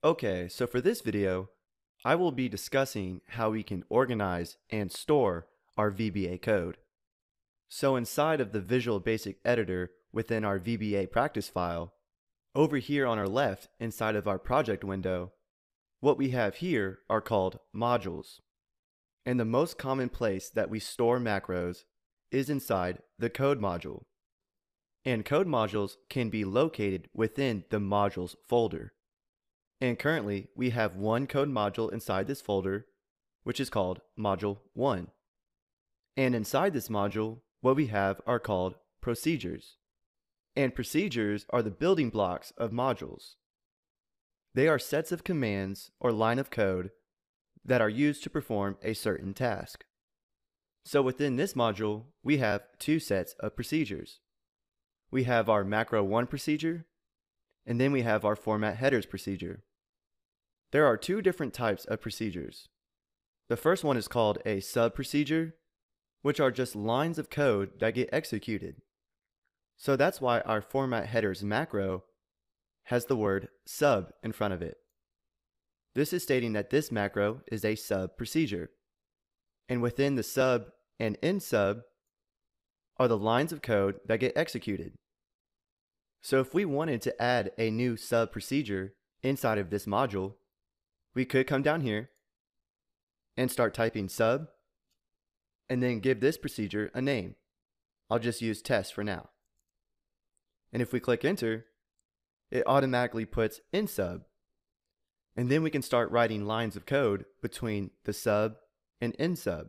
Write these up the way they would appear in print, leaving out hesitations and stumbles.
Okay, so for this video, I will be discussing how we can organize and store our VBA code. So inside of the Visual Basic Editor within our VBA practice file, over here on our left inside of our project window, what we have here are called modules. And the most common place that we store macros is inside the code module. And code modules can be located within the modules folder. And currently, we have one code module inside this folder, which is called Module 1. And inside this module, what we have are called procedures. And procedures are the building blocks of modules. They are sets of commands or line of code that are used to perform a certain task. So within this module, we have two sets of procedures. We have our macro1 procedure, and then we have our format headers procedure. There are two different types of procedures. The first one is called a sub procedure, which are just lines of code that get executed. So that's why our format headers macro has the word sub in front of it. This is stating that this macro is a sub procedure. And within the sub and in sub are the lines of code that get executed. So if we wanted to add a new sub procedure inside of this module, we could come down here and start typing sub and then give this procedure a name. I'll just use test for now. And if we click enter, it automatically puts in sub. And then we can start writing lines of code between the sub and in sub.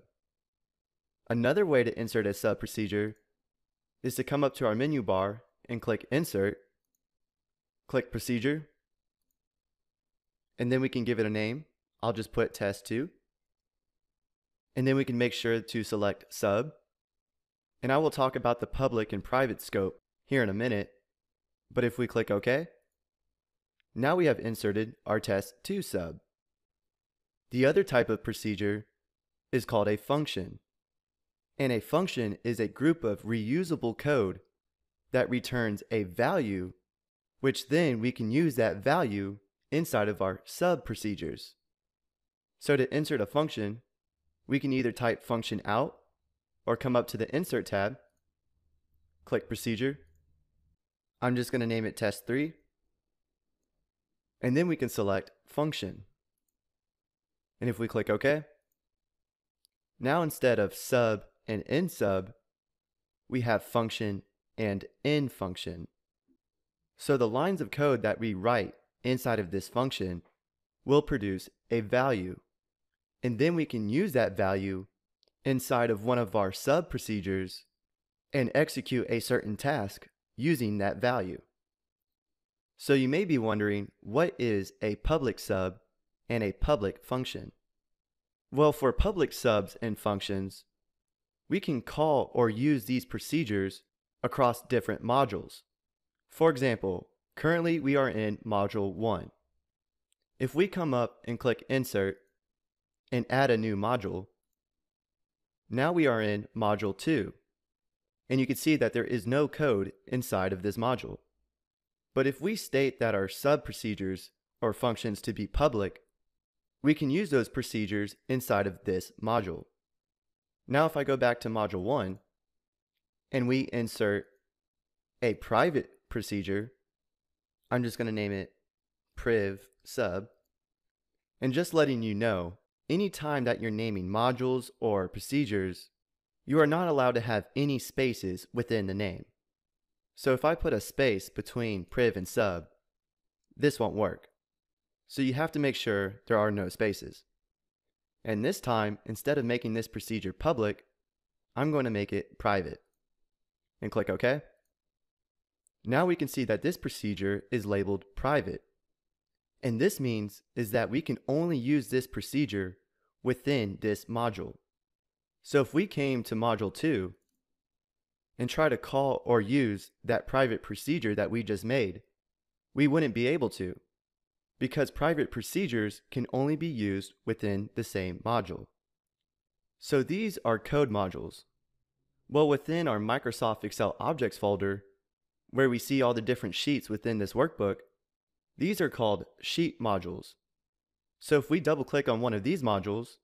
Another way to insert a sub procedure is to come up to our menu bar and click insert, click procedure, and then we can give it a name. I'll just put test2. And then we can make sure to select sub. And I will talk about the public and private scope here in a minute. But if we click OK, now we have inserted our test2 sub. The other type of procedure is called a function. And a function is a group of reusable code that returns a value, which then we can use that value inside of our sub procedures. So to insert a function, we can either type function out or come up to the insert tab, click procedure. I'm just going to name it test3. And then we can select function. And if we click OK, now instead of sub and in sub, we have function and in function. So the lines of code that we write inside of this function will produce a value. And then we can use that value inside of one of our sub procedures and execute a certain task using that value. So you may be wondering, what is a public sub and a public function? Well, for public subs and functions, we can call or use these procedures across different modules. For example, currently we are in module 1. If we come up and click insert and add a new module, now we are in module 2. And you can see that there is no code inside of this module. But if we state that our sub procedures or functions to be public, we can use those procedures inside of this module. Now if I go back to module 1 and we insert a private procedure, I'm just going to name it priv sub. And just letting you know, anytime that you're naming modules or procedures, you are not allowed to have any spaces within the name. So if I put a space between priv and sub, this won't work. So you have to make sure there are no spaces. And this time, instead of making this procedure public, I'm going to make it private. And click OK. Now we can see that this procedure is labeled private. And this means is that we can only use this procedure within this module. So if we came to module 2 and try to call or use that private procedure that we just made, we wouldn't be able to, because private procedures can only be used within the same module. So these are code modules. Well, within our Microsoft Excel Objects folder, where we see all the different sheets within this workbook, These are called sheet modules. So if we double click on one of these modules,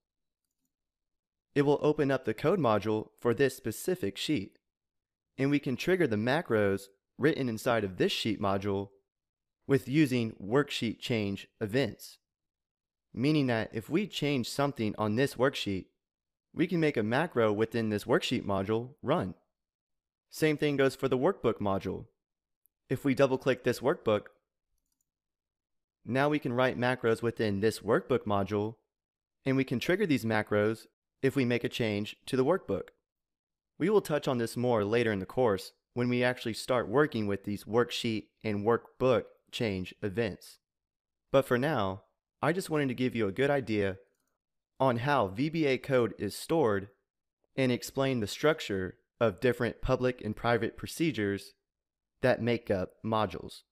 it will open up the code module for this specific sheet. And we can trigger the macros written inside of this sheet module with using worksheet change events. Meaning that if we change something on this worksheet, we can make a macro within this worksheet module run. Same thing goes for the workbook module. If we double click this workbook, now we can write macros within this workbook module, and we can trigger these macros if we make a change to the workbook. We will touch on this more later in the course when we actually start working with these worksheet and workbook change events. But for now, I just wanted to give you a good idea on how VBA code is stored and explain the structure of different public and private procedures that make up modules.